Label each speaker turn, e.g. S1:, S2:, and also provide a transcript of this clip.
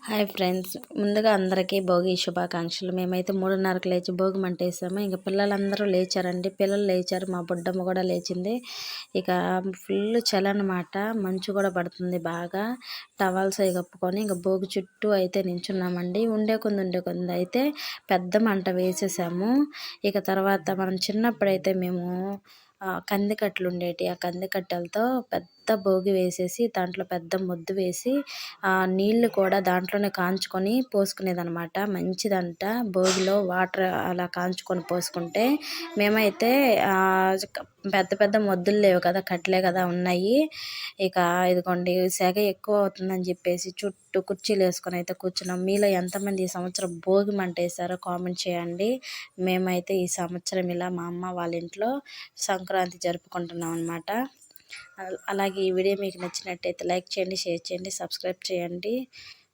S1: Hi friends, ముందుగా అందరికీ భోగి శుభాకాంక్షలు. మేమైతే 3:30కి లేచి భోగి మంట వేసాము. ఇంక పిల్లలందరూ లేచారండి. పిల్లలు లేచారు, మా బుడ్డమ్మ కూడా లేచింది. ఇక ఫుల్ చలి అనమాట, మంచు కూడా పడుతుంది బాగా. టవల్స్ అవి కప్పుకొని ఇంక భోగి చుట్టూ అయితే నించున్నామండి. ఉండే కొంది అయితే పెద్ద మంట వేసేసాము. ఇక తర్వాత మనం చిన్నప్పుడైతే మేము కందికట్టలు ఉండేటి. ఆ కందికట్టెలతో పెద్ద భోగి వేసేసి దాంట్లో పెద్ద ముద్దు వేసి నీళ్లు కూడా దాంట్లోనే కాంచుకొని పోసుకునేదనమాట. మంచిదంట భోగిలో వాటర్ అలా కాంచుకొని పోసుకుంటే. మేమైతే పెద్ద పెద్ద మొద్దులు లేవు కదా, కట్టలే కదా ఉన్నాయి. ఇక ఇదిగోండి సెగ ఎక్కువ అవుతుందని చెప్పేసి చుట్టూ కుర్చీలు వేసుకొని అయితే కూర్చున్నాం. మీలో ఎంతమంది ఈ సంవత్సరం భోగి మంట వేసారో కామెంట్ చేయండి. మేమైతే ఈ సంవత్సరం ఇలా మా అమ్మ వాళ్ళ ఇంట్లో సంక్రాంతి జరుపుకుంటున్నాం అనమాట. అలాగే ఈ వీడియో మీకు నచ్చినట్టయితే లైక్ చేయండి, షేర్ చేయండి, సబ్స్క్రైబ్ చేయండి.